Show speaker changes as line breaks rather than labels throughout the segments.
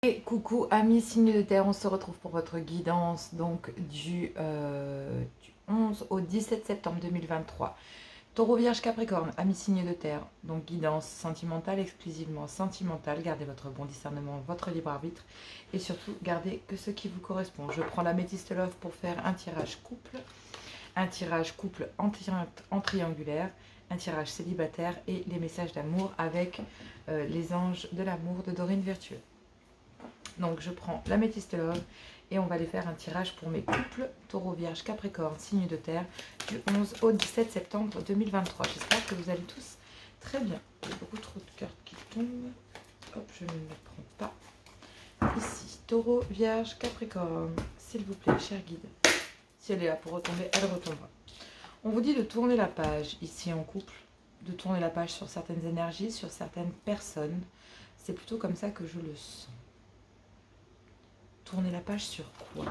Et coucou amis signes de terre, on se retrouve pour votre guidance donc du 11 au 17 septembre 2023. Taureau, Vierge, Capricorne, amis signes de terre, donc guidance sentimentale, exclusivement sentimentale. Gardez votre bon discernement, votre libre arbitre et surtout gardez que ce qui vous correspond. Je prends la Métiste Love pour faire un tirage couple en triangulaire, un tirage célibataire et les messages d'amour avec les anges de l'amour de Dorine Virtueux. Donc je prends la Métiste Love et on va aller faire un tirage pour mes couples Taureau, Vierge, Capricorne, signe de terre du 11 au 17 septembre 2023. J'espère que vous allez tous très bien. Il y a beaucoup trop de cartes qui tombent. Hop, je ne les prends pas. Ici, Taureau, Vierge, Capricorne, s'il vous plaît, cher guide. Si elle est là pour retomber, elle retombera. On vous dit de tourner la page ici en couple, de tourner la page sur certaines énergies, sur certaines personnes. C'est plutôt comme ça que je le sens. Tourner la page sur quoi?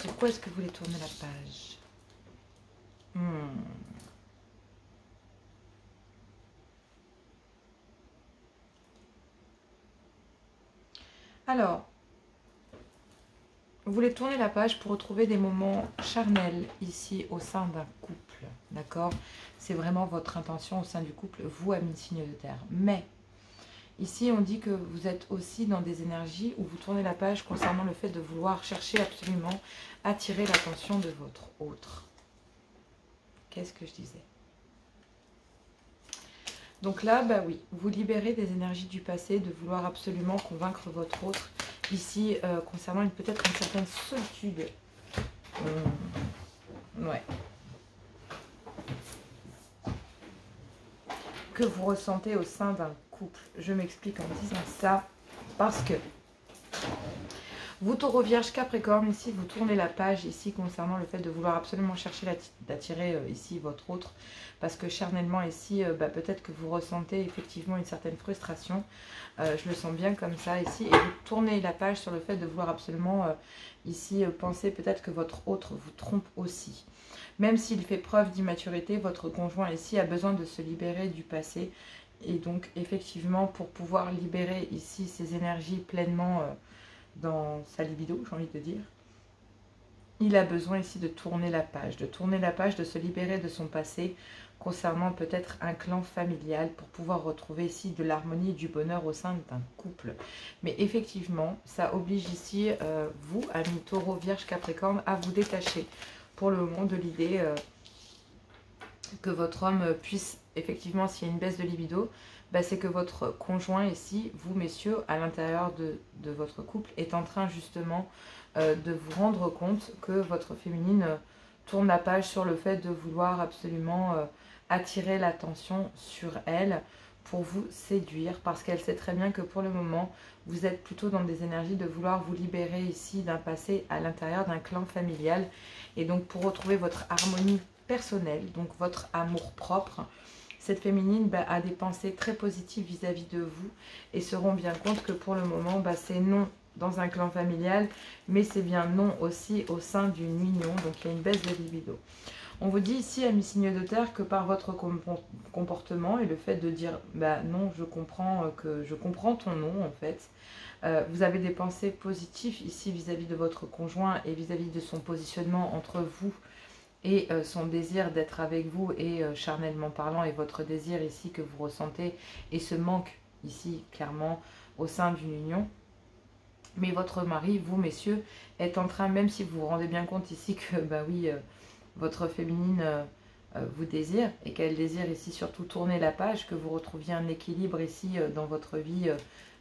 Sur quoi est-ce que vous voulez tourner la page? Alors, vous voulez tourner la page pour retrouver des moments charnels ici au sein d'un couple. D'accord? C'est vraiment votre intention au sein du couple, vous, amis signes de terre. Mais ici, on dit que vous êtes aussi dans des énergies où vous tournez la page concernant le fait de vouloir chercher absolument attirer l'attention de votre autre. Qu'est-ce que je disais? Donc là, bah oui, vous libérez des énergies du passé, de vouloir absolument convaincre votre autre. Ici, concernant peut-être une certaine solitude. Ouais. Que vous ressentez au sein d'un couple. Je m'explique en disant ça parce que vous, Taureau, Vierge, Capricorne, ici, vous tournez la page ici concernant le fait de vouloir absolument chercher d'attirer ici votre autre. Parce que charnellement ici, peut-être que vous ressentez effectivement une certaine frustration. Je le sens bien comme ça ici. Et vous tournez la page sur le fait de vouloir absolument ici penser peut-être que votre autre vous trompe aussi. Même s'il fait preuve d'immaturité, votre conjoint ici a besoin de se libérer du passé. Et donc effectivement pour pouvoir libérer ici ses énergies pleinement dans sa libido, j'ai envie de dire, il a besoin ici de tourner la page, de se libérer de son passé concernant peut-être un clan familial pour pouvoir retrouver ici de l'harmonie et du bonheur au sein d'un couple. Mais effectivement, ça oblige ici, vous, amis Taureau, Vierge, Capricorne, à vous détacher pour le moment de l'idée que votre homme puisse, effectivement, s'il y a une baisse de libido, c'est que votre conjoint ici, vous messieurs, à l'intérieur de votre couple, est en train justement de vous rendre compte que votre féminine tourne la page sur le fait de vouloir absolument attirer l'attention sur elle pour vous séduire, parce qu'elle sait très bien que pour le moment, vous êtes plutôt dans des énergies de vouloir vous libérer ici d'un passé à l'intérieur d'un clan familial. Et donc pour retrouver votre harmonie personnelle, donc votre amour propre, cette féminine a des pensées très positives vis-à-vis de vous et se rend bien compte que pour le moment, c'est non dans un clan familial, mais c'est bien non aussi au sein d'une union, donc il y a une baisse de libido. On vous dit ici, amis signes de terre, que par votre comportement et le fait de dire non, je comprends ton non en fait, vous avez des pensées positives ici vis-à-vis de votre conjoint et vis-à-vis de son positionnement entre vous et son désir d'être avec vous et charnellement parlant et votre désir ici que vous ressentez et ce manque ici clairement au sein d'une union. Mais votre mari, vous messieurs, est en train, même si vous vous rendez bien compte ici que oui, votre féminine vous désire et qu'elle désire ici surtout tourner la page, que vous retrouviez un équilibre ici dans votre vie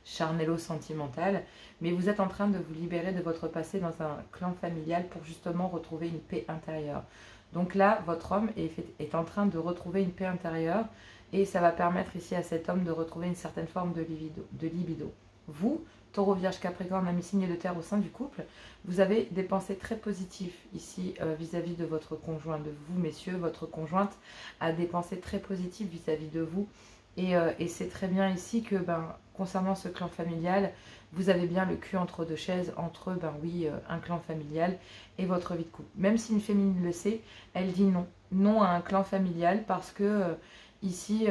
charnello-sentimentale, mais vous êtes en train de vous libérer de votre passé dans un clan familial pour justement retrouver une paix intérieure. Donc là, votre homme est en train de retrouver une paix intérieure et ça va permettre ici à cet homme de retrouver une certaine forme de libido. Vous, Taureau, Vierge, Capricorne, amis signes de terre au sein du couple, vous avez des pensées très positives ici vis-à-vis de votre conjoint, de vous messieurs. Votre conjointe a des pensées très positives vis-à-vis de vous et c'est très bien ici que concernant ce clan familial, vous avez bien le cul entre deux chaises, entre un clan familial et votre vie de couple. Même si une féminine le sait, elle dit non. Non à un clan familial parce que ici,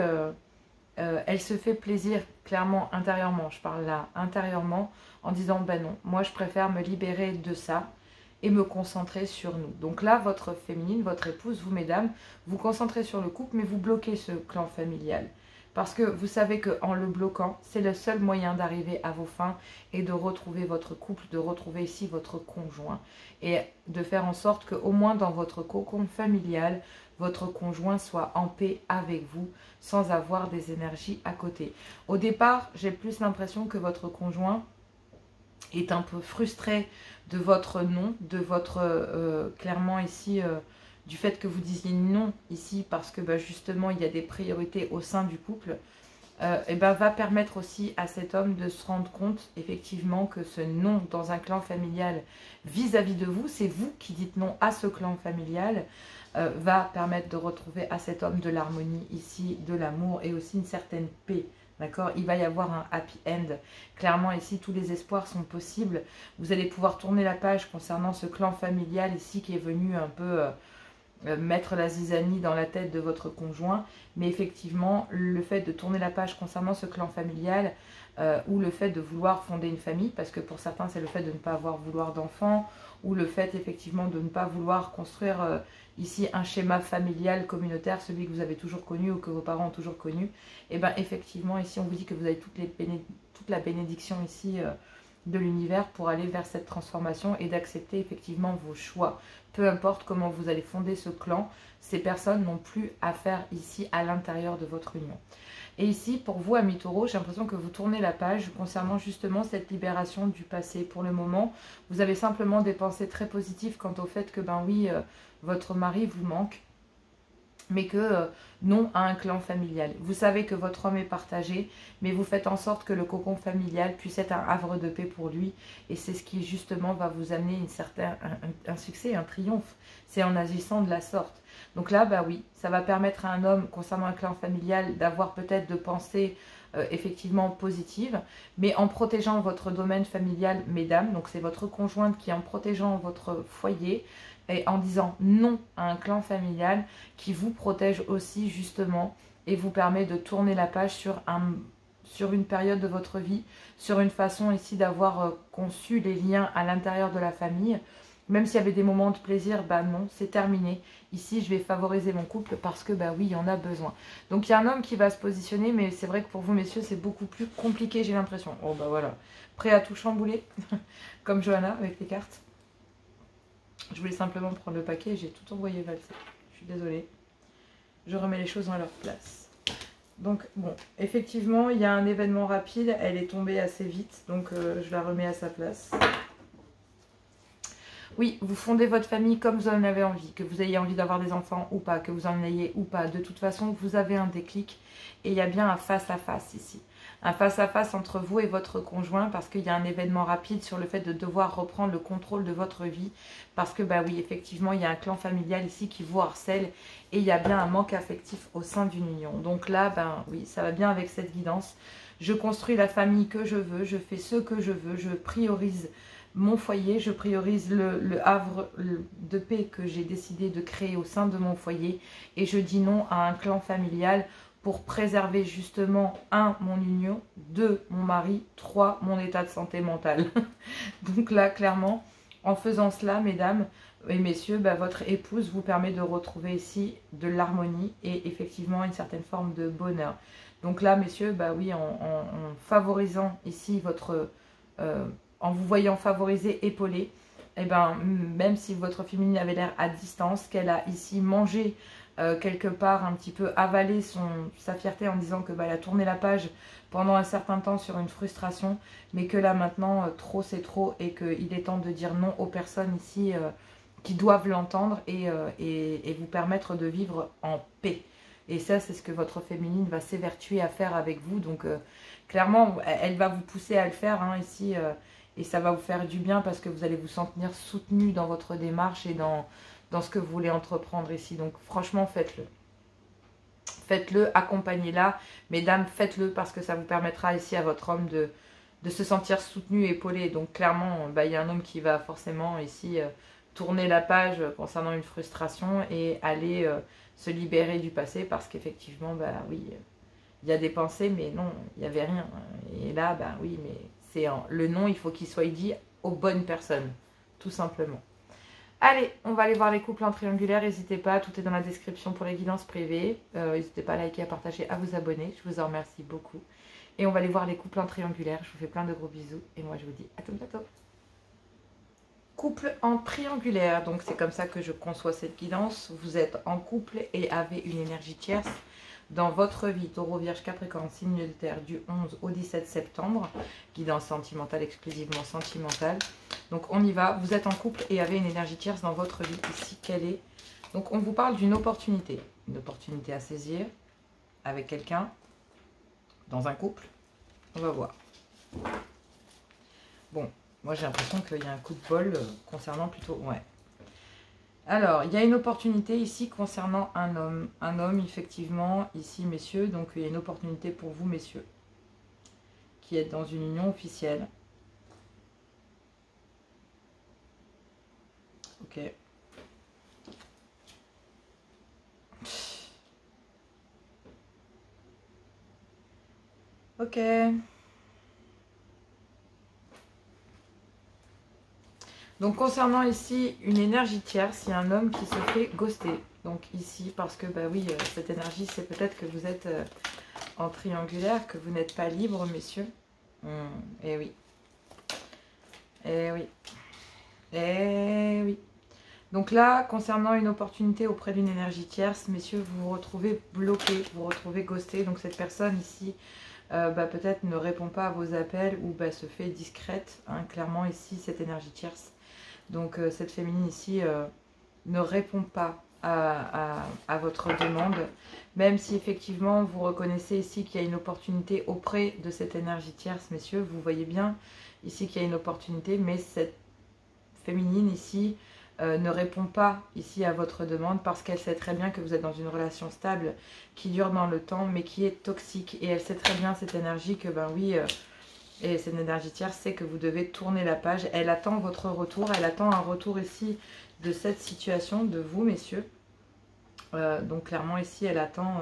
elle se fait plaisir clairement intérieurement, je parle là intérieurement, en disant ben non, moi je préfère me libérer de ça et me concentrer sur nous. Donc là, votre féminine, votre épouse, vous mesdames, vous concentrez sur le couple, mais vous bloquez ce clan familial. Parce que vous savez qu'en le bloquant, c'est le seul moyen d'arriver à vos fins et de retrouver votre couple, de retrouver ici votre conjoint. Et de faire en sorte qu'au moins dans votre cocon familial, votre conjoint soit en paix avec vous, sans avoir des énergies à côté. Au départ, j'ai plus l'impression que votre conjoint est un peu frustré de votre non, de votre, clairement ici, du fait que vous disiez non ici, parce que justement, il y a des priorités au sein du couple, et va permettre aussi à cet homme de se rendre compte, effectivement, que ce non dans un clan familial vis-à-vis de vous, c'est vous qui dites non à ce clan familial, va permettre de retrouver à cet homme de l'harmonie ici, de l'amour et aussi une certaine paix. D'accord? Il va y avoir un happy end. Clairement, ici, tous les espoirs sont possibles. Vous allez pouvoir tourner la page concernant ce clan familial ici qui est venu un peu mettre la zizanie dans la tête de votre conjoint. Mais effectivement, le fait de tourner la page concernant ce clan familial ou le fait de vouloir fonder une famille, parce que pour certains, c'est le fait de ne pas vouloir d'enfants, ou le fait effectivement de ne pas vouloir construire ici un schéma familial communautaire, celui que vous avez toujours connu ou que vos parents ont toujours connu, et bien effectivement ici on vous dit que vous avez toute la bénédiction ici de l'univers pour aller vers cette transformation et d'accepter effectivement vos choix. Peu importe comment vous allez fonder ce clan, ces personnes n'ont plus à faire ici à l'intérieur de votre union. Et ici, pour vous, amis taureaux, j'ai l'impression que vous tournez la page concernant justement cette libération du passé. Pour le moment, vous avez simplement des pensées très positives quant au fait que, votre mari vous manque, mais que non à un clan familial. Vous savez que votre homme est partagé, mais vous faites en sorte que le cocon familial puisse être un havre de paix pour lui. Et c'est ce qui justement va vous amener un succès, un triomphe. C'est en agissant de la sorte. Donc là, oui, ça va permettre à un homme, concernant un clan familial, d'avoir peut-être de pensées effectivement positives, mais en protégeant votre domaine familial, mesdames, donc c'est votre conjointe qui, en protégeant votre foyer, et en disant non à un clan familial qui vous protège aussi justement et vous permet de tourner la page sur une période de votre vie, sur une façon ici d'avoir conçu les liens à l'intérieur de la famille. Même s'il y avait des moments de plaisir, non, c'est terminé. Ici, je vais favoriser mon couple parce que, oui, il y en a besoin. Donc, il y a un homme qui va se positionner, mais c'est vrai que pour vous, messieurs, c'est beaucoup plus compliqué, j'ai l'impression. Oh, voilà. Prêt à tout chambouler, comme Johanna avec les cartes. Je voulais simplement prendre le paquet et j'ai tout envoyé valser. Je suis désolée. Je remets les choses dans leur place. Donc, bon, effectivement, il y a un événement rapide. Elle est tombée assez vite, donc je la remets à sa place. Oui, vous fondez votre famille comme vous en avez envie, que vous ayez envie d'avoir des enfants ou pas, que vous en ayez ou pas. De toute façon, vous avez un déclic et il y a bien un face-à-face ici. Un face-à-face entre vous et votre conjoint parce qu'il y a un événement rapide sur le fait de devoir reprendre le contrôle de votre vie. Parce que, oui, effectivement, il y a un clan familial ici qui vous harcèle et il y a bien un manque affectif au sein d'une union. Donc là, oui, ça va bien avec cette guidance. Je construis la famille que je veux, je fais ce que je veux, je priorise mon foyer, je priorise le havre de paix que j'ai décidé de créer au sein de mon foyer et je dis non à un clan familial pour préserver justement 1, mon union, 2, mon mari, 3, mon état de santé mentale. Donc là, clairement, en faisant cela, mesdames et messieurs, votre épouse vous permet de retrouver ici de l'harmonie et effectivement une certaine forme de bonheur. Donc là, messieurs, oui, en favorisant ici votre... en vous voyant favorisé, épaulé, même si votre féminine avait l'air à distance, qu'elle a ici mangé quelque part, un petit peu avalé sa fierté en disant que elle a tourné la page pendant un certain temps sur une frustration, mais que là maintenant, trop c'est trop et qu'il est temps de dire non aux personnes ici qui doivent l'entendre et vous permettre de vivre en paix. Et ça, c'est ce que votre féminine va s'évertuer à faire avec vous. Donc, clairement, elle va vous pousser à le faire ici. Et ça va vous faire du bien parce que vous allez vous sentir soutenu dans votre démarche et dans ce que vous voulez entreprendre ici. Donc franchement, faites-le. Faites-le, accompagnez-la. Mesdames, faites-le parce que ça vous permettra ici à votre homme de se sentir soutenu, épaulé. Donc clairement, il y a un homme qui va forcément ici tourner la page concernant une frustration et aller se libérer du passé parce qu'effectivement, oui, il y a des pensées, mais non, il n'y avait rien. Et là, ben oui, mais c'est le non, il faut qu'il soit dit aux bonnes personnes, tout simplement. Allez, on va aller voir les couples en triangulaire. N'hésitez pas, tout est dans la description pour les guidances privées. N'hésitez pas à liker, à partager, à vous abonner. Je vous en remercie beaucoup. Et on va aller voir les couples en triangulaire. Je vous fais plein de gros bisous. Et moi, je vous dis à tout bientôt. Couple en triangulaire. Donc, c'est comme ça que je conçois cette guidance. Vous êtes en couple et avez une énergie tierce dans votre vie. Taureau, Vierge, Capricorne, signe de terre du 11 au 17 septembre. Guidance sentimentale, exclusivement sentimentale. Donc, on y va. Vous êtes en couple et avez une énergie tierce dans votre vie. Ici, quelle est? Donc, on vous parle d'une opportunité. Une opportunité à saisir avec quelqu'un. Dans un couple, on va voir. Bon, moi j'ai l'impression qu'il y a un coup de bol concernant plutôt... Ouais. Alors, il y a une opportunité ici concernant un homme. Un homme, effectivement, ici, messieurs. Donc, il y a une opportunité pour vous, messieurs, qui êtes dans une union officielle. Ok. Ok. Donc concernant ici une énergie tierce, il y a un homme qui se fait ghoster. Donc ici, parce que bah oui, cette énergie, c'est peut-être que vous êtes en triangulaire, que vous n'êtes pas libre, messieurs. Eh oui. Eh oui. Eh oui. Donc là, concernant une opportunité auprès d'une énergie tierce, messieurs, vous vous retrouvez bloqué, vous vous retrouvez ghosté. Donc cette personne ici, peut-être ne répond pas à vos appels ou se fait discrète. Hein, clairement ici, cette énergie tierce. Donc cette féminine ici ne répond pas à votre demande. Même si effectivement vous reconnaissez ici qu'il y a une opportunité auprès de cette énergie tierce, messieurs. Vous voyez bien ici qu'il y a une opportunité, mais cette féminine ici ne répond pas ici à votre demande parce qu'elle sait très bien que vous êtes dans une relation stable qui dure dans le temps mais qui est toxique. Et elle sait très bien cette énergie que et cette énergie tierce sait que vous devez tourner la page. Elle attend votre retour, elle attend un retour ici de cette situation, de vous messieurs. Donc clairement ici elle attend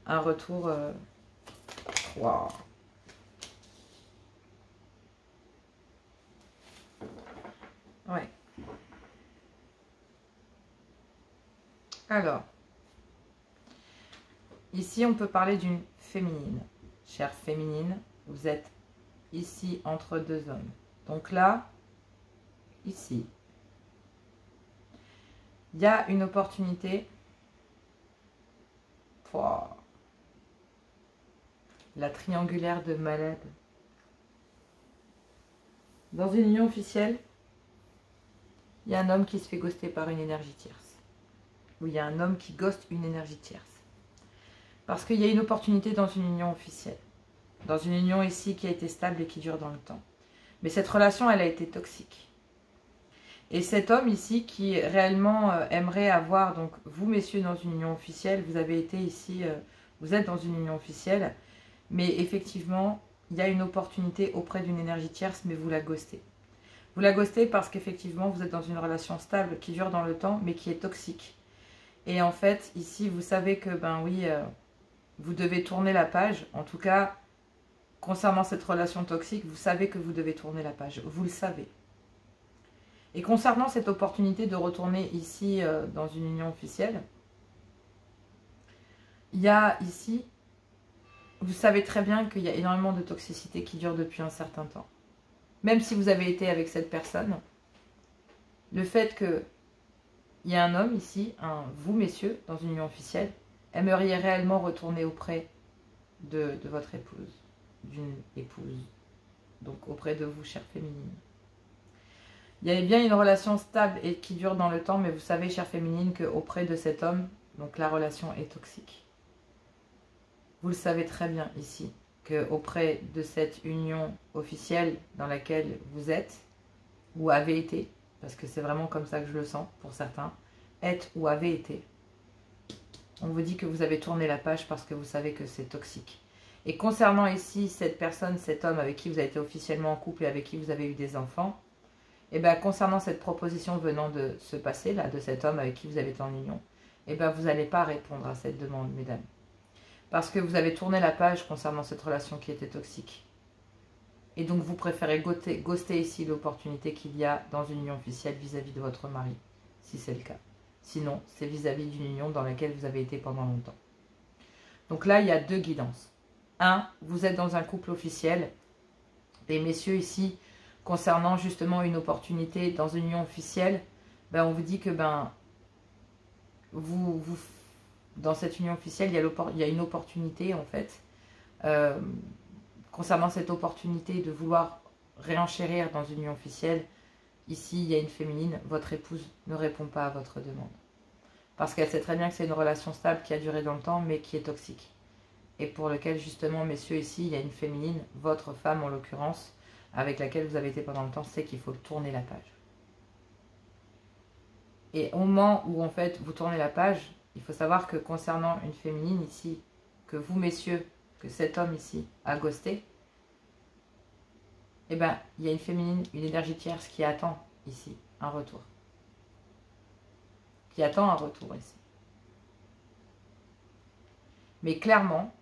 un retour. Waouh. Ouais. Alors, ici on peut parler d'une féminine. Chère féminine, vous êtes ici entre deux hommes. Donc là, ici, il y a une opportunité. Wow. La triangulaire de malade. Dans une union officielle, il y a un homme qui se fait ghoster par une énergie tierce. Ou il y a un homme qui ghoste une énergie tierce. Parce qu'il y a une opportunité dans une union officielle. Dans une union ici qui a été stable et qui dure dans le temps. Mais cette relation, elle a été toxique. Et cet homme ici qui réellement aimerait avoir, donc vous messieurs dans une union officielle, vous avez été ici, vous êtes dans une union officielle, mais effectivement, il y a une opportunité auprès d'une énergie tierce, mais vous la ghostez. Vous la ghostez parce qu'effectivement, vous êtes dans une relation stable qui dure dans le temps, mais qui est toxique. Et en fait, ici, vous savez que, vous devez tourner la page. En tout cas, concernant cette relation toxique, vous savez que vous devez tourner la page. Vous le savez. Et concernant cette opportunité de retourner ici dans une union officielle, il y a ici, vous savez très bien qu'il y a énormément de toxicité qui dure depuis un certain temps. Même si vous avez été avec cette personne, le fait qu'il y a un homme ici, vous messieurs, dans une union officielle, aimeriez réellement retourner auprès de votre épouse, d'une épouse, donc auprès de vous, chère féminine. Il y a bien une relation stable et qui dure dans le temps, mais vous savez, chère féminine, qu'auprès de cet homme, donc la relation est toxique. Vous le savez très bien ici, qu'auprès de cette union officielle dans laquelle vous êtes, ou avez été, parce que c'est vraiment comme ça que je le sens pour certains, êtes ou avez été, on vous dit que vous avez tourné la page parce que vous savez que c'est toxique. Et concernant ici cette personne, cet homme avec qui vous avez été officiellement en couple et avec qui vous avez eu des enfants, et bien concernant cette proposition venant de se passer, là, de cet homme avec qui vous avez été en union, et bien vous n'allez pas répondre à cette demande, mesdames. Parce que vous avez tourné la page concernant cette relation qui était toxique. Et donc vous préférez ghoster ici l'opportunité qu'il y a dans une union officielle vis-à-vis de votre mari, si c'est le cas. Sinon, c'est vis-à-vis d'une union dans laquelle vous avez été pendant longtemps. Donc là, il y a deux guidances. Un, vous êtes dans un couple officiel. Et messieurs, ici, concernant justement une opportunité dans une union officielle, ben, on vous dit que dans cette union officielle, il y a une opportunité en fait. Concernant cette opportunité de vouloir réenchérir dans une union officielle, ici il y a une féminine, votre épouse ne répond pas à votre demande. Parce qu'elle sait très bien que c'est une relation stable qui a duré dans le temps mais qui est toxique. Et pour lequel justement, messieurs, ici il y a une féminine, votre femme en l'occurrence, avec laquelle vous avez été pendant le temps, sait qu'il faut tourner la page. Et au moment où en fait vous tournez la page, il faut savoir que concernant une féminine ici, que vous messieurs, que cet homme ici a ghosté, eh bien, il y a une féminine, une énergie tierce qui attend ici un retour. Qui attend un retour ici. Mais clairement,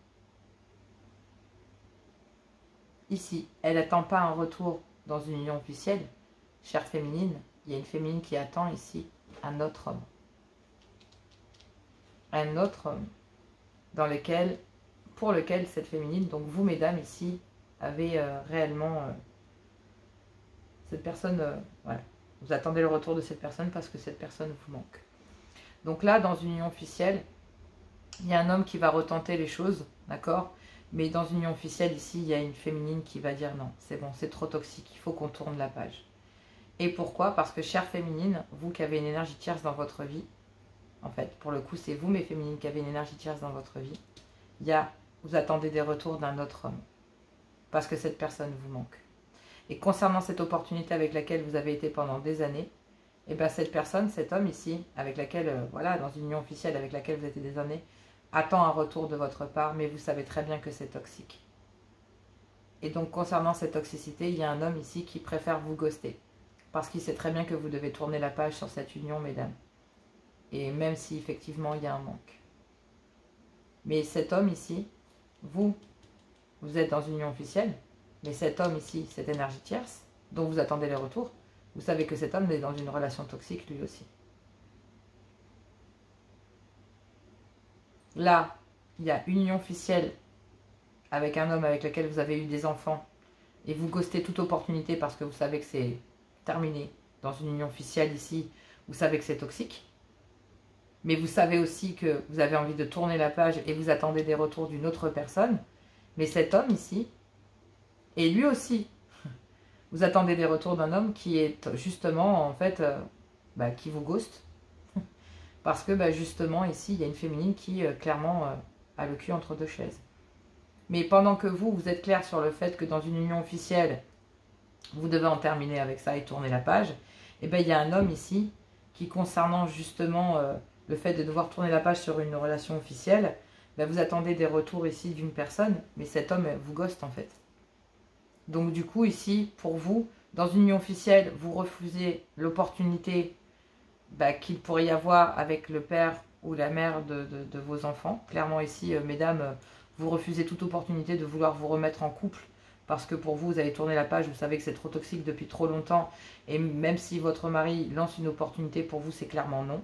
ici, elle n'attend pas un retour dans une union officielle. Chère féminine, il y a une féminine qui attend ici un autre homme. Un autre homme pour lequel cette féminine, donc vous mesdames ici, avez réellement cette personne, voilà, vous attendez le retour de cette personne parce que cette personne vous manque. Donc là, dans une union officielle, il y a un homme qui va retenter les choses, d'accord? Mais dans une union officielle, ici, il y a une féminine qui va dire non, c'est bon, c'est trop toxique, il faut qu'on tourne la page. Et pourquoi? Parce que chère féminine, vous qui avez une énergie tierce dans votre vie, en fait, pour le coup, c'est vous, mes féminines, qui avez une énergie tierce dans votre vie, vous attendez des retours d'un autre homme. Parce que cette personne vous manque. Et concernant cette opportunité avec laquelle vous avez été pendant des années, et bien cette personne, cet homme ici, avec laquelle, voilà, dans une union officielle avec laquelle vous avez été des années, attend un retour de votre part, mais vous savez très bien que c'est toxique. Et donc concernant cette toxicité, il y a un homme ici qui préfère vous ghoster. Parce qu'il sait très bien que vous devez tourner la page sur cette union, mesdames. Et même si effectivement il y a un manque. Mais cet homme ici, vous êtes dans une union officielle, mais cet homme ici, cette énergie tierce, dont vous attendez les retours, vous savez que cet homme est dans une relation toxique lui aussi. Là, il y a une union officielle avec un homme avec lequel vous avez eu des enfants et vous ghostez toute opportunité parce que vous savez que c'est terminé dans une union officielle ici, vous savez que c'est toxique. Mais vous savez aussi que vous avez envie de tourner la page et vous attendez des retours d'une autre personne. Mais cet homme ici, et lui aussi, vous attendez des retours d'un homme qui est justement, en fait, qui vous ghost. Parce que justement, ici, il y a une féminine qui, clairement, a le cul entre deux chaises. Mais pendant que vous êtes clair sur le fait que dans une union officielle, vous devez en terminer avec ça et tourner la page, et bien il y a un homme ici qui, concernant justement le fait de devoir tourner la page sur une relation officielle, vous attendez des retours ici d'une personne, mais cet homme vous ghost en fait. Donc du coup ici, pour vous, dans une union officielle, vous refusez l'opportunité qu'il pourrait y avoir avec le père ou la mère de vos enfants. Clairement ici, mesdames, vous refusez toute opportunité de vouloir vous remettre en couple parce que pour vous, vous avez tourné la page, vous savez que c'est trop toxique depuis trop longtemps et même si votre mari lance une opportunité, pour vous, c'est clairement non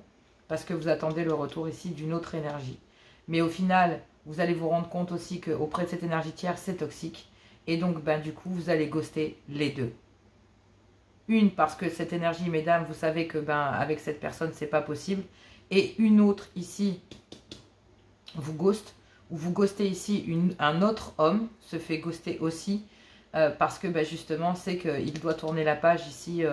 parce que vous attendez le retour ici d'une autre énergie. Mais au final, vous allez vous rendre compte aussi qu'auprès de cette énergie tierce, c'est toxique et donc du coup, vous allez ghoster les deux. Une, parce que cette énergie, mesdames, vous savez que avec cette personne, c'est pas possible. Et une autre, ici, vous ghost, ou vous ghostez ici, un autre homme se fait ghoster aussi, parce que justement, c'est qu'il doit tourner la page ici.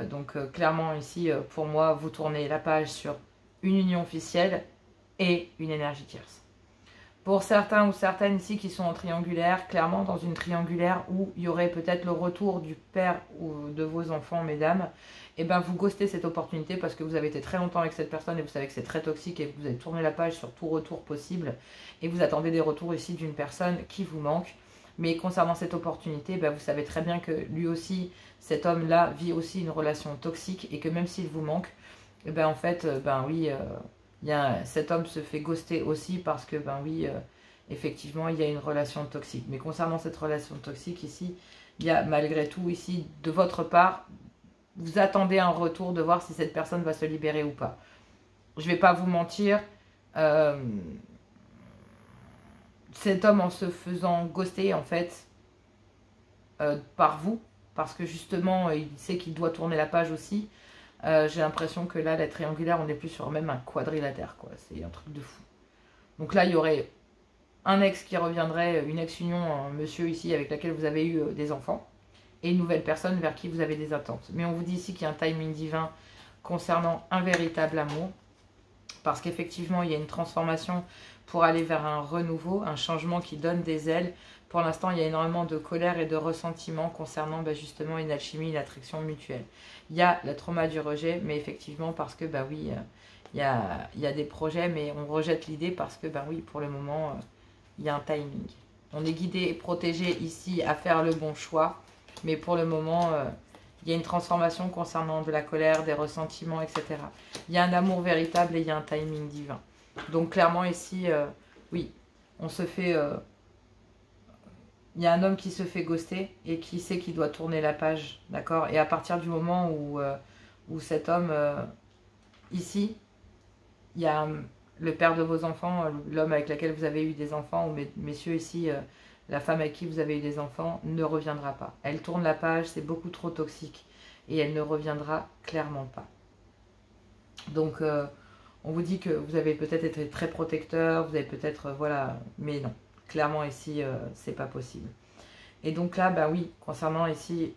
Donc clairement, ici, pour moi, vous tournez la page sur une union officielle et une énergie tierce. Pour certains ou certaines ici qui sont en triangulaire, clairement dans une triangulaire où il y aurait peut-être le retour du père ou de vos enfants, mesdames, et vous ghostez cette opportunité parce que vous avez été très longtemps avec cette personne et vous savez que c'est très toxique et que vous avez tourné la page sur tout retour possible et vous attendez des retours ici d'une personne qui vous manque. Mais concernant cette opportunité, vous savez très bien que lui aussi, cet homme-là, vit aussi une relation toxique et que même s'il vous manque, en fait, oui... cet homme se fait ghoster aussi parce que, effectivement, il y a une relation toxique. Mais concernant cette relation toxique ici, il y a malgré tout ici, de votre part, vous attendez un retour de voir si cette personne va se libérer ou pas. Je ne vais pas vous mentir, cet homme en se faisant ghoster en fait par vous, parce que justement il sait qu'il doit tourner la page aussi, j'ai l'impression que là la triangulaire on est plus sur même un quadrilatère quoi, c'est un truc de fou. Donc là il y aurait un ex qui reviendrait, une ex-union, un monsieur ici avec laquelle vous avez eu des enfants, et une nouvelle personne vers qui vous avez des attentes. Mais on vous dit ici qu'il y a un timing divin concernant un véritable amour, parce qu'effectivement il y a une transformation pour aller vers un renouveau, un changement qui donne des ailes. Pour l'instant il y a énormément de colère et de ressentiment concernant justement une alchimie, une attraction mutuelle. Il y a le trauma du rejet, mais effectivement parce que oui, il y a des projets, mais on rejette l'idée parce que oui, pour le moment il y a un timing. On est guidé et protégé ici à faire le bon choix, mais pour le moment il y a une transformation concernant de la colère, des ressentiments, etc. Il y a un amour véritable et il y a un timing divin. Donc clairement ici, oui, on se fait... il y a un homme qui se fait ghoster et qui sait qu'il doit tourner la page, d'accord? Et à partir du moment où cet homme, ici, il y a le père de vos enfants, l'homme avec lequel vous avez eu des enfants, ou messieurs ici, la femme avec qui vous avez eu des enfants, ne reviendra pas. Elle tourne la page, c'est beaucoup trop toxique. Et elle ne reviendra clairement pas. Donc, on vous dit que vous avez peut-être été très protecteur, vous avez peut-être, voilà, mais non. Clairement ici, c'est pas possible. Et donc là, oui, concernant ici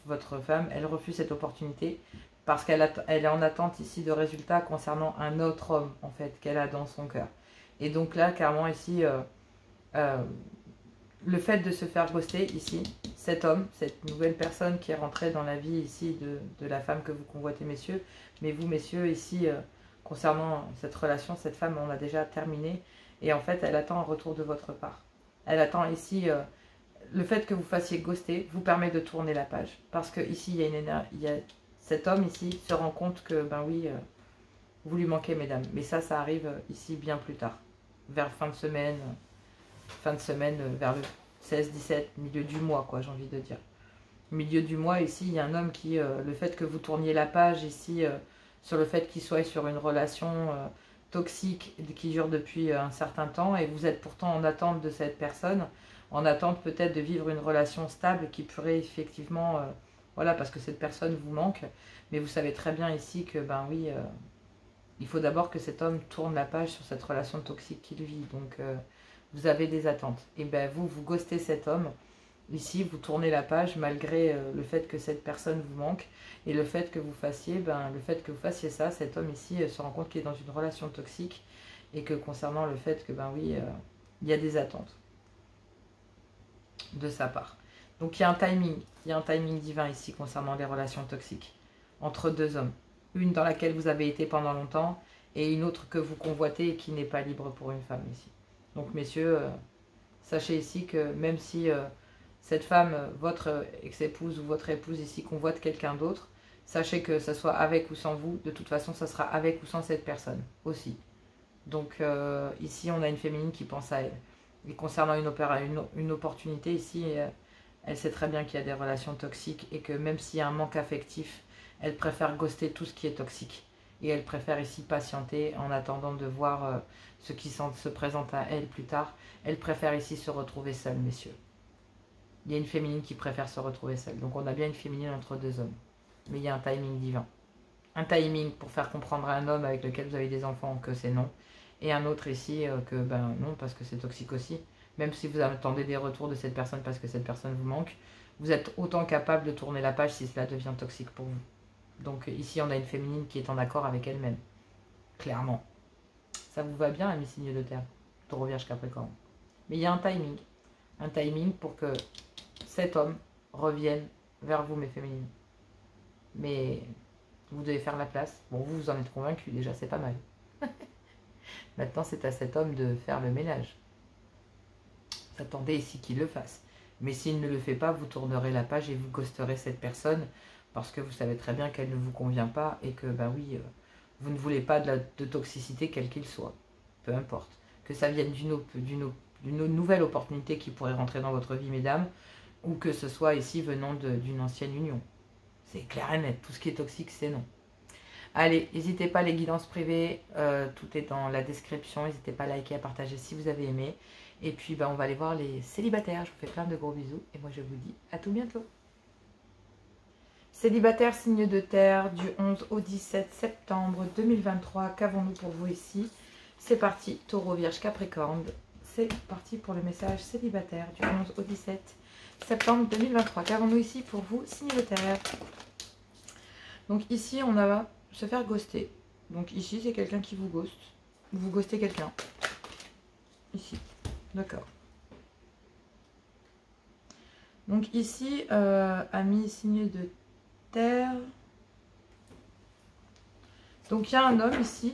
votre femme, elle refuse cette opportunité parce qu'elle est en attente ici de résultats concernant un autre homme, en fait, qu'elle a dans son cœur. Et donc là, clairement ici, le fait de se faire ghoster ici, cet homme, cette nouvelle personne qui est rentrée dans la vie ici de la femme que vous convoitez, messieurs, mais vous, messieurs, ici, concernant cette relation, cette femme, on a déjà terminé. Et en fait, elle attend un retour de votre part. Elle attend ici, le fait que vous fassiez ghoster vous permet de tourner la page. Parce que ici, il y a une énergie, cet homme ici se rend compte que, oui, vous lui manquez, mesdames. Mais ça arrive ici bien plus tard. Vers fin de semaine, vers le 16-17, milieu du mois, quoi, j'ai envie de dire. Milieu du mois, ici, il y a un homme qui, le fait que vous tourniez la page ici, sur le fait qu'il soit sur une relation toxique qui dure depuis un certain temps, et vous êtes pourtant en attente de cette personne, en attente peut-être de vivre une relation stable qui pourrait effectivement, voilà, parce que cette personne vous manque, mais vous savez très bien ici que, oui, il faut d'abord que cet homme tourne la page sur cette relation toxique qu'il vit, donc vous avez des attentes. Et vous ghostez cet homme. Ici, vous tournez la page malgré le fait que cette personne vous manque et le fait que vous fassiez, ça, cet homme ici se rend compte qu'il est dans une relation toxique et que concernant le fait que, oui, il y a des attentes de sa part. Donc il y a un timing divin ici concernant les relations toxiques entre deux hommes. Une dans laquelle vous avez été pendant longtemps et une autre que vous convoitez et qui n'est pas libre pour une femme ici. Donc messieurs, sachez ici que même si cette femme, votre ex-épouse ou votre épouse ici convoite quelqu'un d'autre, sachez que ce soit avec ou sans vous, de toute façon ça sera avec ou sans cette personne aussi. Donc ici on a une féminine qui pense à elle. Et concernant une opportunité ici, elle sait très bien qu'il y a des relations toxiques et que même s'il y a un manque affectif, elle préfère ghoster tout ce qui est toxique. Et elle préfère ici patienter en attendant de voir ce qui se présente à elle plus tard. Elle préfère ici se retrouver seule, messieurs. Il y a une féminine qui préfère se retrouver seule. Donc on a bien une féminine entre deux hommes. Mais il y a un timing divin. Un timing pour faire comprendre à un homme avec lequel vous avez des enfants que c'est non. Et un autre ici que non, parce que c'est toxique aussi. Même si vous attendez des retours de cette personne parce que cette personne vous manque, vous êtes autant capable de tourner la page si cela devient toxique pour vous. Donc ici, on a une féminine qui est en accord avec elle-même. Clairement. Ça vous va bien, mes signes de terre. Taureau, Vierge, Capricorne. Mais il y a un timing. Un timing pour que cet homme revienne vers vous, mes féminines. Mais vous devez faire la place. Bon, vous en êtes convaincus, déjà, c'est pas mal. Maintenant, c'est à cet homme de faire le ménage. Vous attendez ici qu'il le fasse. Mais s'il ne le fait pas, vous tournerez la page et vous ghosterez cette personne parce que vous savez très bien qu'elle ne vous convient pas et que, oui, vous ne voulez pas de toxicité quel qu'il soit. Peu importe. Que ça vienne d'une nouvelle opportunité qui pourrait rentrer dans votre vie, mesdames, ou que ce soit ici venant d'une ancienne union. C'est clair et net, tout ce qui est toxique, c'est non. Allez, n'hésitez pas, les guidances privées, tout est dans la description. N'hésitez pas à liker, à partager si vous avez aimé. Et puis, on va aller voir les célibataires. Je vous fais plein de gros bisous. Et moi, je vous dis à tout bientôt. Célibataire, signe de terre, du 11 au 17 septembre 2023. Qu'avons-nous pour vous ici? C'est parti, Taureau, Vierge, Capricorne. C'est parti pour le message célibataire du 11 au 17 septembre 2023. Qu'avons-nous ici pour vous, signe de terre? Donc ici, on va se faire ghoster. Donc ici, c'est quelqu'un qui vous ghoste. Vous ghostez quelqu'un. Ici. D'accord. Donc ici, ami signe de terre. Donc il y a un homme ici,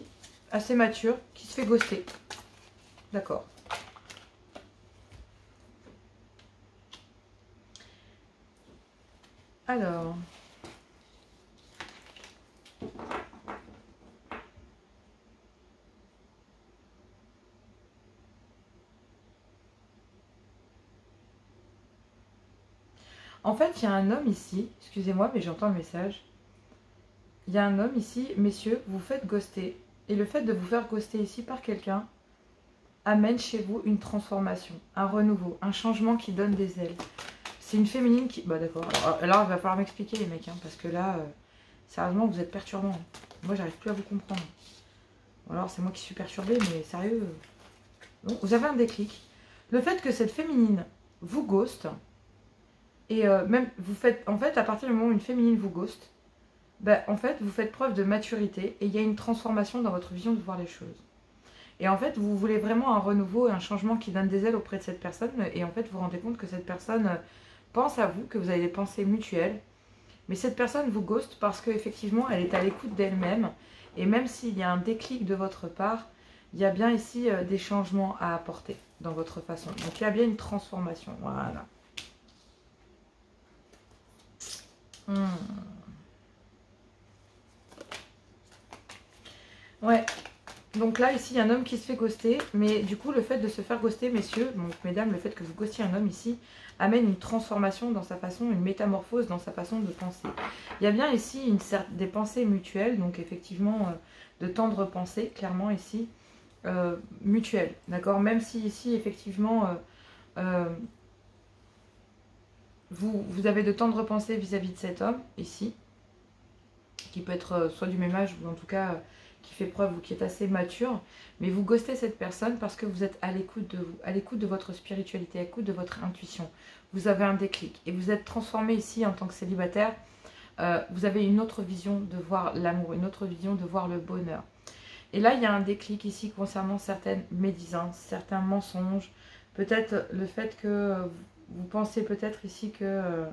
assez mature, qui se fait ghoster. D'accord. Alors... En fait, il y a un homme ici, excusez-moi, mais j'entends le message. Il y a un homme ici, messieurs, vous faites ghoster. Et le fait de vous faire ghoster ici par quelqu'un amène chez vous une transformation, un renouveau, un changement qui donne des ailes. C'est une féminine qui... Bah d'accord, alors il va falloir m'expliquer les mecs, hein, parce que là, sérieusement, vous êtes perturbants. Moi, j'arrive plus à vous comprendre. Ou alors c'est moi qui suis perturbée, mais sérieux. Donc, vous avez un déclic. Le fait que cette féminine vous ghost... Et même, vous faites, en fait, à partir du moment où une féminine vous ghost, en fait, vous faites preuve de maturité et il y a une transformation dans votre vision de voir les choses. Et en fait, vous voulez vraiment un renouveau et un changement qui donne des ailes auprès de cette personne. Et en fait, vous vous rendez compte que cette personne pense à vous, que vous avez des pensées mutuelles. Mais cette personne vous ghost parce qu'effectivement, elle est à l'écoute d'elle-même. Et même s'il y a un déclic de votre part, il y a bien ici des changements à apporter dans votre façon. Donc, il y a bien une transformation. Voilà. Ouais, donc là ici il y a un homme qui se fait ghoster, mais du coup le fait de se faire ghoster, messieurs, donc mesdames, le fait que vous ghostiez un homme ici amène une transformation dans sa façon, une métamorphose dans sa façon de penser. Il y a bien ici des pensées mutuelles, donc effectivement de tendres pensées, clairement ici, mutuelles, d'accord? Même si ici effectivement vous avez de tendres pensées vis-à-vis de cet homme, ici, qui peut être soit du même âge, ou en tout cas qui fait preuve, ou qui est assez mature, mais vous ghostez cette personne parce que vous êtes à l'écoute de vous, à l'écoute de votre spiritualité, à l'écoute de votre intuition. Vous avez un déclic, et vous êtes transformé ici en tant que célibataire, vous avez une autre vision de voir l'amour, une autre vision de voir le bonheur. Et là, il y a un déclic ici concernant certaines médisances, certains mensonges, peut-être le fait que... Vous pensez peut-être ici que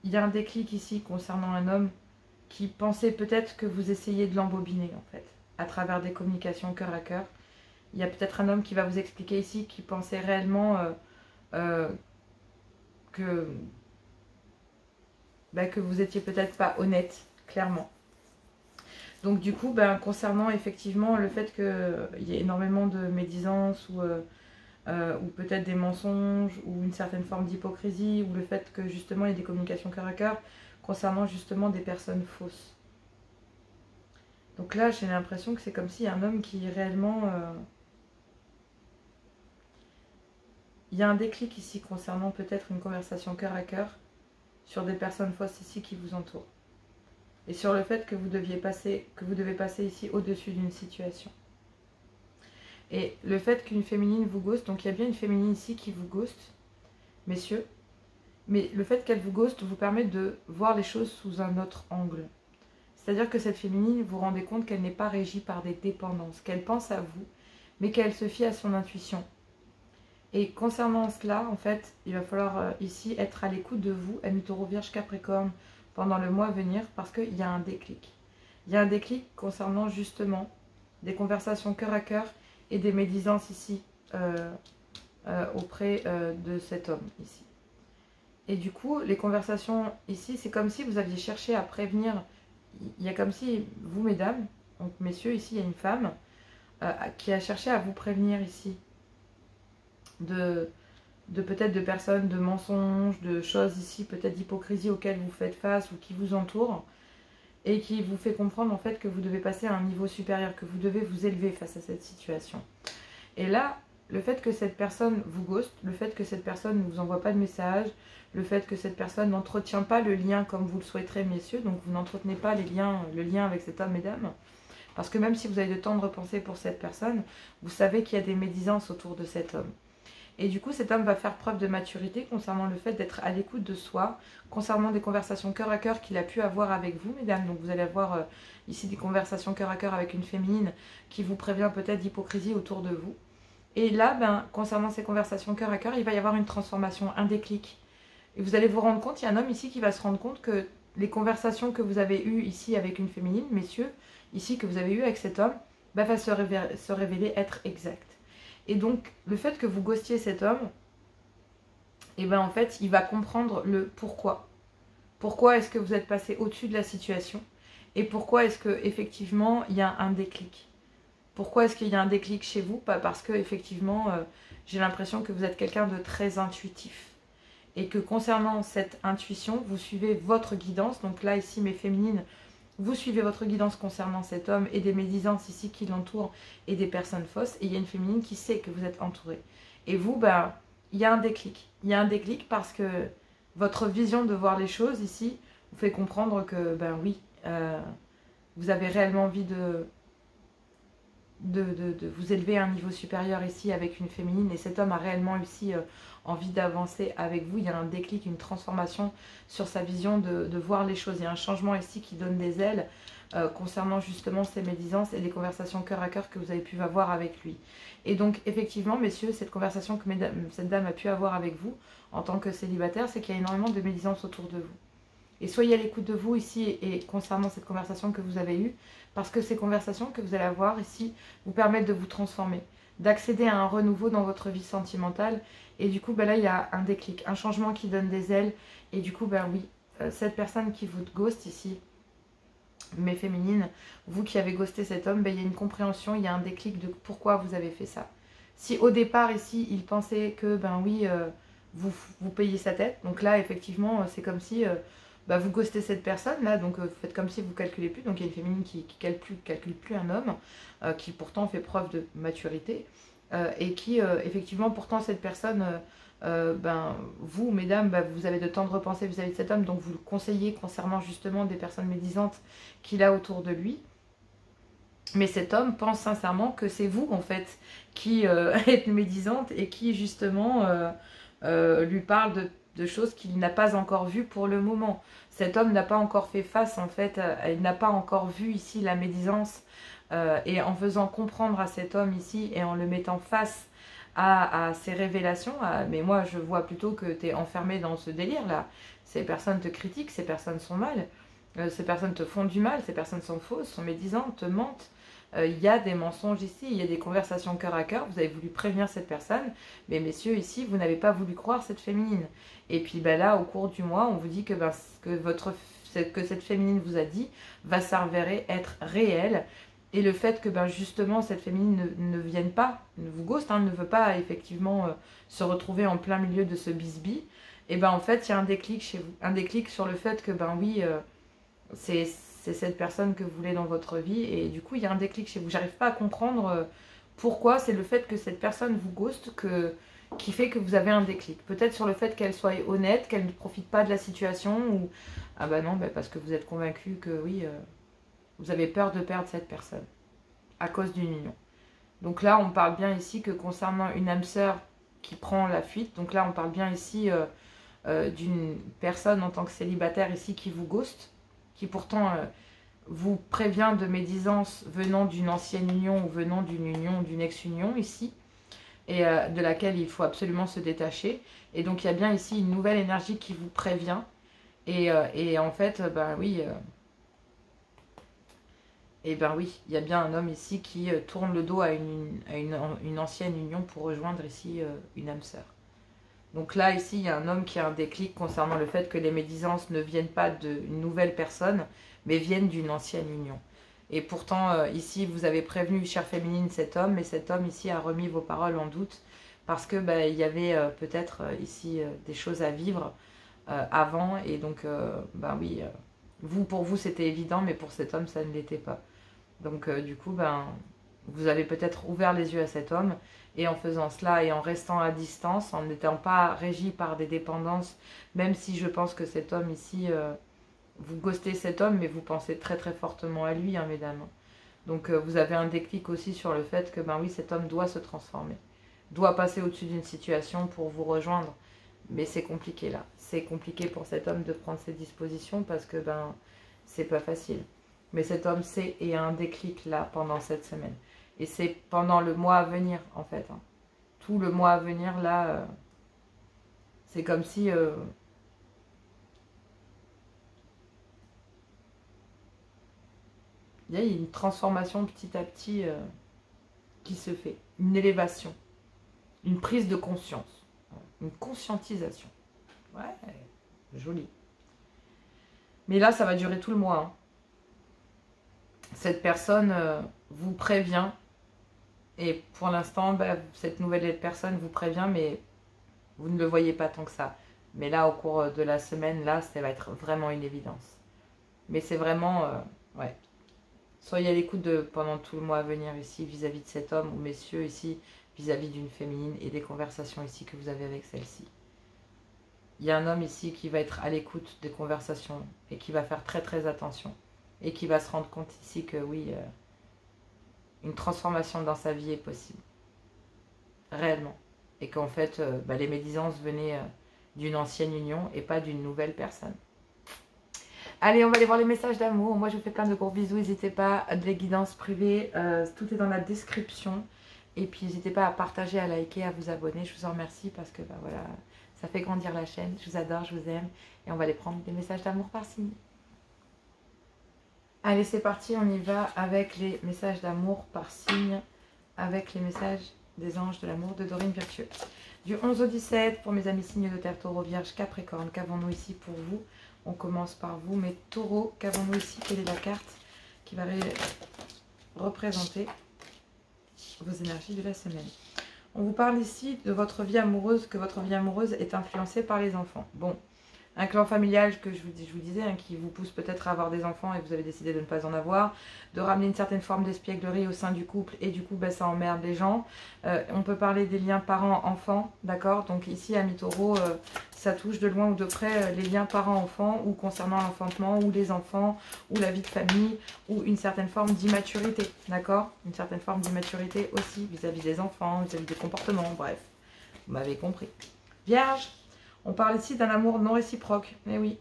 il y a un déclic ici concernant un homme qui pensait peut-être que vous essayez de l'embobiner en fait, à travers des communications cœur à cœur. Il y a peut-être un homme qui va vous expliquer ici qui pensait réellement que vous étiez peut-être pas honnête, clairement. Donc du coup, concernant effectivement le fait qu'il y ait énormément de médisance ou peut-être des mensonges ou une certaine forme d'hypocrisie ou le fait que justement il y ait des communications cœur à cœur concernant justement des personnes fausses. Donc là, j'ai l'impression que c'est comme s'il y a un homme qui réellement... Il y a un déclic ici concernant peut-être une conversation cœur à cœur sur des personnes fausses ici qui vous entourent. Et sur le fait que vous devez passer ici au-dessus d'une situation. Et le fait qu'une féminine vous ghoste, donc il y a bien une féminine ici qui vous ghoste, messieurs, mais le fait qu'elle vous ghoste vous permet de voir les choses sous un autre angle. C'est-à-dire que cette féminine, vous vous rendez compte qu'elle n'est pas régie par des dépendances, qu'elle pense à vous, mais qu'elle se fie à son intuition. Et concernant cela, en fait, il va falloir ici être à l'écoute de vous, amis Taureau, Vierge, Capricorne, pendant le mois à venir, parce qu'il y a un déclic. Il y a un déclic concernant justement des conversations cœur à cœur et des médisances ici auprès de cet homme ici. Et du coup, les conversations ici, c'est comme si vous aviez cherché à prévenir. Il y a comme si, vous mesdames, Donc messieurs, ici il y a une femme qui a cherché à vous prévenir ici de peut-être de personnes, de mensonges, de choses ici, peut-être d'hypocrisie auxquelles vous faites face ou qui vous entourent, et qui vous fait comprendre en fait que vous devez passer à un niveau supérieur, que vous devez vous élever face à cette situation. Et là, le fait que cette personne vous ghost, le fait que cette personne ne vous envoie pas de message, le fait que cette personne n'entretient pas le lien comme vous le souhaiterez, messieurs, donc vous n'entretenez pas le lien avec cet homme, mesdames, parce que même si vous avez de tendres pensées pour cette personne, vous savez qu'il y a des médisances autour de cet homme. Et du coup, cet homme va faire preuve de maturité concernant le fait d'être à l'écoute de soi, concernant des conversations cœur à cœur qu'il a pu avoir avec vous, mesdames. Donc vous allez avoir ici des conversations cœur à cœur avec une féminine qui vous prévient peut-être d'hypocrisie autour de vous. Et là, concernant ces conversations cœur à cœur, il va y avoir une transformation, un déclic. Et vous allez vous rendre compte, il y a un homme ici qui va se rendre compte que les conversations que vous avez eues ici avec une féminine, messieurs, ici que vous avez eues avec cet homme, va se révéler être exact. Et donc, le fait que vous ghostiez cet homme, et ben en fait, il va comprendre le pourquoi. Pourquoi est-ce que vous êtes passé au-dessus de la situation? Et pourquoi est-ce qu'effectivement, il y a un déclic? Pourquoi est-ce qu'il y a un déclic chez vous? Pas parce que, effectivement, j'ai l'impression que vous êtes quelqu'un de très intuitif. Et que concernant cette intuition, vous suivez votre guidance. Donc là, ici, mes féminines, vous suivez votre guidance concernant cet homme et des médisances ici qui l'entourent et des personnes fausses. Et il y a une féminine qui sait que vous êtes entouré. Et vous, il y a un déclic. Il y a un déclic parce que votre vision de voir les choses ici vous fait comprendre que, oui, vous avez réellement envie de vous élever à un niveau supérieur ici avec une féminine. Et cet homme a réellement aussi envie d'avancer avec vous. Il y a un déclic, une transformation sur sa vision de voir les choses. Il y a un changement ici qui donne des ailes concernant justement ces médisances et des conversations cœur à cœur que vous avez pu avoir avec lui. Et donc effectivement, messieurs, cette conversation que cette dame a pu avoir avec vous en tant que célibataire, c'est qu'il y a énormément de médisances autour de vous. Et soyez à l'écoute de vous ici et concernant cette conversation que vous avez eue, parce que ces conversations que vous allez avoir ici vous permettent de vous transformer, d'accéder à un renouveau dans votre vie sentimentale. Et du coup, là, il y a un déclic, un changement qui donne des ailes. Et du coup, oui, cette personne qui vous ghost ici, mes féminines, vous qui avez ghosté cet homme, il y a une compréhension, il y a un déclic de pourquoi vous avez fait ça. Si au départ, ici, il pensait que, oui, vous payez sa tête, donc là, effectivement, c'est comme si... vous ghostez cette personne là, donc vous faites comme si vous ne calculez plus. Donc il y a une féminine qui calcule plus un homme, qui pourtant fait preuve de maturité, et qui effectivement pourtant cette personne, vous mesdames, vous avez de tendres pensées vis-à-vis de cet homme, donc vous le conseillez concernant justement des personnes médisantes qu'il a autour de lui. Mais cet homme pense sincèrement que c'est vous en fait qui êtes médisante et qui justement lui parle de choses qu'il n'a pas encore vues pour le moment. Cet homme n'a pas encore fait face, en fait, il n'a pas encore vu ici la médisance. Et en faisant comprendre à cet homme ici et en le mettant face à ces révélations, mais moi je vois plutôt que tu es enfermé dans ce délire-là. Ces personnes te critiquent, ces personnes sont mal, ces personnes te font du mal, ces personnes sont fausses, sont médisantes, te mentent. Il y a des mensonges ici, il y a des conversations cœur à cœur, vous avez voulu prévenir cette personne, mais messieurs, ici, vous n'avez pas voulu croire cette féminine. Et puis là, au cours du mois, on vous dit que, que cette féminine vous a dit va s'avérer être réel. Et le fait que justement cette féminine ne vienne pas, ne vous ghost, ne veut pas effectivement se retrouver en plein milieu de ce bisbis, et en fait, il y a un déclic chez vous. Un déclic sur le fait que, oui, c'est cette personne que vous voulez dans votre vie, et du coup il y a un déclic chez vous. J'arrive pas à comprendre pourquoi. C'est le fait que cette personne vous ghost qui fait que vous avez un déclic. Peut-être sur le fait qu'elle soit honnête, qu'elle ne profite pas de la situation, ou non, parce que vous êtes convaincu que oui, vous avez peur de perdre cette personne à cause d'une union. Donc là on parle bien ici que concernant une âme sœur qui prend la fuite, donc là on parle bien ici d'une personne en tant que célibataire ici qui vous ghost, qui pourtant vous prévient de médisance venant d'une ancienne union ou venant d'une union, d'une ex-union ici, et de laquelle il faut absolument se détacher. Et donc il y a bien ici une nouvelle énergie qui vous prévient. Et en fait, oui, oui, il y a bien un homme ici qui tourne le dos à une ancienne union pour rejoindre ici une âme sœur. Donc là, ici, il y a un homme qui a un déclic concernant le fait que les médisances ne viennent pas d'une nouvelle personne, mais viennent d'une ancienne union. Et pourtant, ici, vous avez prévenu, chère féminine, cet homme, mais cet homme ici a remis vos paroles en doute parce que il y avait peut-être ici des choses à vivre avant. Et donc, oui, vous, pour vous, c'était évident, mais pour cet homme, ça ne l'était pas. Donc, du coup, vous avez peut-être ouvert les yeux à cet homme. Et en faisant cela et en restant à distance, en n'étant pas régi par des dépendances, même si je pense que cet homme ici, vous ghostez cet homme, mais vous pensez très très fortement à lui, hein, mesdames. Donc vous avez un déclic aussi sur le fait que, oui, cet homme doit se transformer, doit passer au-dessus d'une situation pour vous rejoindre. Mais c'est compliqué là. C'est compliqué pour cet homme de prendre ses dispositions parce que, c'est pas facile. Mais cet homme sait et a un déclic là pendant cette semaine. Et c'est pendant le mois à venir, en fait. Hein. Tout le mois à venir, là, c'est comme si... il y a une transformation petit à petit qui se fait. Une élévation. Une prise de conscience. Une conscientisation. Ouais, joli. Mais là, ça va durer tout le mois. Hein. Cette personne vous prévient. Et pour l'instant, cette nouvelle personne vous prévient, mais vous ne le voyez pas tant que ça. Mais là, au cours de la semaine, là, ça va être vraiment une évidence. Mais c'est vraiment... ouais. Soyez à l'écoute pendant tout le mois à venir ici, vis-à-vis de cet homme, ou messieurs ici, vis-à-vis d'une féminine, et des conversations ici que vous avez avec celle-ci. Il y a un homme ici qui va être à l'écoute des conversations, et qui va faire très très attention. Et qui va se rendre compte ici que oui... une transformation dans sa vie est possible. Réellement. Et qu'en fait, les médisances venaient d'une ancienne union et pas d'une nouvelle personne. Allez, on va aller voir les messages d'amour. Moi, je vous fais plein de gros bisous. N'hésitez pas à des guidances privées. Tout est dans la description. Et puis, n'hésitez pas à partager, à liker, à vous abonner. Je vous en remercie parce que voilà, ça fait grandir la chaîne. Je vous adore, je vous aime. Et on va aller prendre des messages d'amour par signe. Allez, c'est parti, on y va avec les messages d'amour par signe, avec les messages des anges de l'amour de Dorine Virtueux. Du 11 au 17, pour mes amis signes de terre, taureau, vierge, capricorne, qu'avons-nous ici pour vous? On commence par vous, mes taureaux, qu'avons-nous ici? Quelle est la carte qui va représenter vos énergies de la semaine? On vous parle ici de votre vie amoureuse, que votre vie amoureuse est influencée par les enfants. Bon. Un clan familial que je vous disais, hein, qui vous pousse peut-être à avoir des enfants et vous avez décidé de ne pas en avoir, de ramener une certaine forme d'espièglerie au sein du couple et du coup ça emmerde les gens. On peut parler des liens parents-enfants, d'accord? Donc ici, amis taureaux, ça touche de loin ou de près les liens parents-enfants ou concernant l'enfantement ou les enfants ou la vie de famille ou une certaine forme d'immaturité, d'accord? Une certaine forme d'immaturité aussi vis-à-vis des enfants, vis-à-vis des comportements, bref, vous m'avez compris. Vierge. On parle ici d'un amour non réciproque. Mais oui.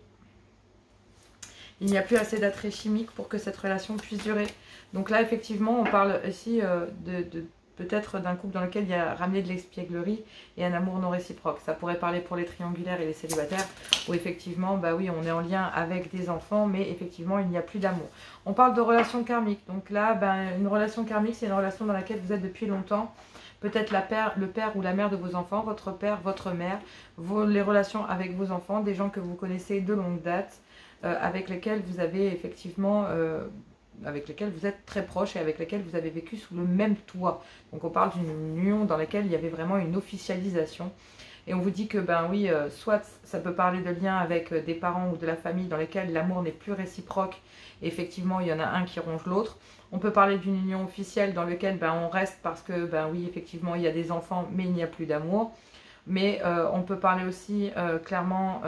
Il n'y a plus assez d'attrait chimique pour que cette relation puisse durer. Donc là, effectivement, on parle ici peut-être d'un couple dans lequel il y a ramené de l'espièglerie et un amour non réciproque. Ça pourrait parler pour les triangulaires et les célibataires, où effectivement, oui, on est en lien avec des enfants, mais effectivement, il n'y a plus d'amour. On parle de relation karmique. Donc là, une relation karmique, c'est une relation dans laquelle vous êtes depuis longtemps. Peut-être le père ou la mère de vos enfants, votre père, votre mère, les relations avec vos enfants, des gens que vous connaissez de longue date, avec lesquels vous avez effectivement, avec lesquels vous êtes très proches et avec lesquels vous avez vécu sous le même toit. Donc on parle d'une union dans laquelle il y avait vraiment une officialisation. Et on vous dit que, oui, soit ça peut parler de liens avec des parents ou de la famille dans lesquels l'amour n'est plus réciproque. Et effectivement, il y en a un qui ronge l'autre. On peut parler d'une union officielle dans laquelle on reste parce que, oui, effectivement, il y a des enfants, mais il n'y a plus d'amour. Mais on peut parler aussi clairement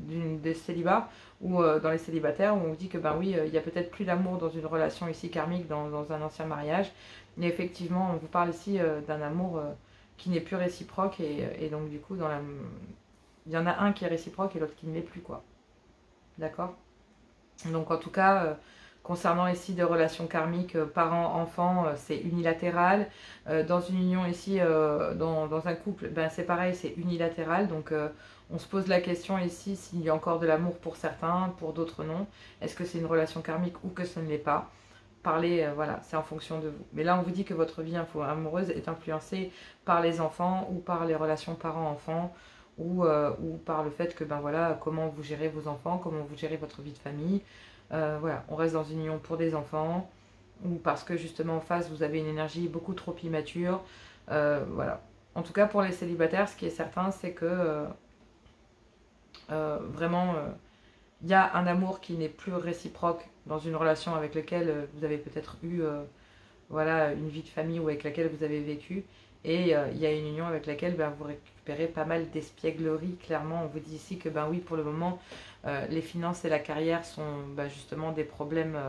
des célibats ou dans les célibataires où on vous dit que, oui, il y a peut-être plus d'amour dans une relation ici karmique, dans un ancien mariage. Mais effectivement, on vous parle ici d'un amour qui n'est plus réciproque et donc du coup, il y en a un qui est réciproque et l'autre qui ne l'est plus, quoi. D'accord? Donc en tout cas... concernant ici des relations karmiques parents-enfants, c'est unilatéral. Dans une union ici, dans un couple, c'est pareil, c'est unilatéral. Donc on se pose la question ici s'il y a encore de l'amour pour certains, pour d'autres non. Est-ce que c'est une relation karmique ou que ce ne l'est pas? Parlez, voilà, c'est en fonction de vous. Mais là, on vous dit que votre vie amoureuse est influencée par les enfants ou par les relations parents-enfants ou par le fait que, voilà, comment vous gérez vos enfants, comment vous gérez votre vie de famille. Voilà, on reste dans une union pour des enfants, ou parce que justement en face vous avez une énergie beaucoup trop immature. Voilà. En tout cas pour les célibataires, ce qui est certain, c'est que vraiment il y a un amour qui n'est plus réciproque dans une relation avec laquelle vous avez peut-être eu voilà, une vie de famille ou avec laquelle vous avez vécu. Et il y a une union avec laquelle ben, vous récupérez pas mal d'espièglerie. Clairement, on vous dit ici que ben oui, pour le moment, les finances et la carrière sont ben, justement des problèmes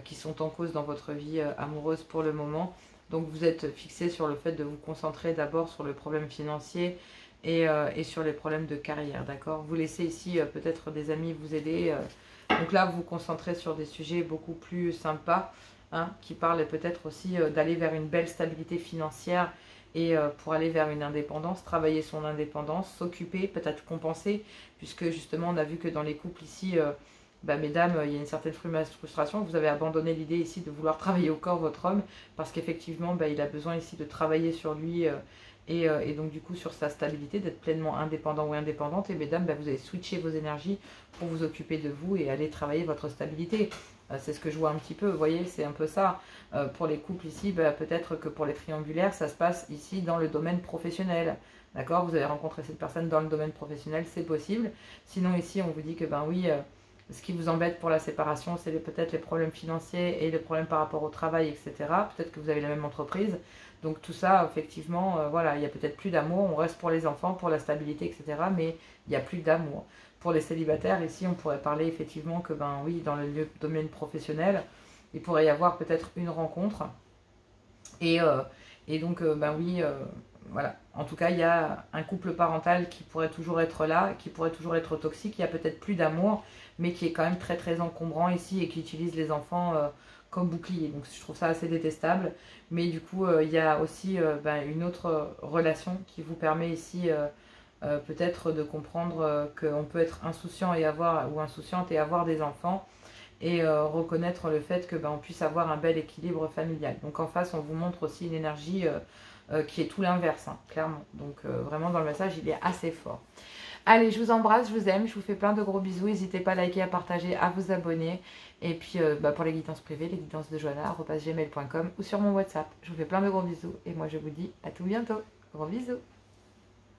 qui sont en cause dans votre vie amoureuse pour le moment. Donc vous êtes fixé sur le fait de vous concentrer d'abord sur le problème financier et sur les problèmes de carrière, d'accord? Vous laissez ici peut-être des amis vous aider. Donc là, vous vous concentrez sur des sujets beaucoup plus sympas, hein, qui parlent peut-être aussi d'aller vers une belle stabilité financière et pour aller vers une indépendance, travailler son indépendance, s'occuper, peut-être compenser, puisque justement on a vu que dans les couples ici, bah, mesdames, il y a une certaine frustration. Vous avez abandonné l'idée ici de vouloir travailler au corps votre homme, parce qu'effectivement bah, il a besoin ici de travailler sur lui et donc du coup sur sa stabilité, d'être pleinement indépendant ou indépendante. Et mesdames, bah, vous allez switcher vos énergies pour vous occuper de vous et aller travailler votre stabilité. C'est ce que je vois un petit peu, vous voyez, c'est un peu ça. Pour les couples ici, bah, peut-être que pour les triangulaires, ça se passe ici dans le domaine professionnel. D'accord? Vous avez rencontré cette personne dans le domaine professionnel, c'est possible. Sinon ici, on vous dit que ben oui, ce qui vous embête pour la séparation, c'est peut-être les problèmes financiers et les problèmes par rapport au travail, etc. Peut-être que vous avez la même entreprise. Donc tout ça, effectivement, voilà, il n'y a peut-être plus d'amour. On reste pour les enfants, pour la stabilité, etc. Mais il n'y a plus d'amour. Pour les célibataires, ici, on pourrait parler effectivement que, ben oui, dans le domaine professionnel, il pourrait y avoir peut-être une rencontre. Et, donc, ben oui, voilà. En tout cas, il y a un couple parental qui pourrait toujours être là, qui pourrait toujours être toxique. Il y a peut-être plus d'amour, mais qui est quand même très très encombrant ici et qui utilise les enfants comme bouclier. Donc je trouve ça assez détestable. Mais du coup, il y a aussi ben, une autre relation qui vous permet ici peut-être de comprendre qu'on peut être insouciant et avoir, ou insouciante et avoir des enfants, et reconnaître le fait que ben, on puisse avoir un bel équilibre familial. Donc en face, on vous montre aussi une énergie qui est tout l'inverse, hein, clairement. Donc vraiment dans le message, il est assez fort. Allez, je vous embrasse, je vous aime, je vous fais plein de gros bisous. N'hésitez pas à liker, à partager, à vous abonner. Et puis bah, pour les guidances privées, les guidances de Joanna, @gmail.com ou sur mon WhatsApp. Je vous fais plein de gros bisous et moi je vous dis à tout bientôt. Gros bisous.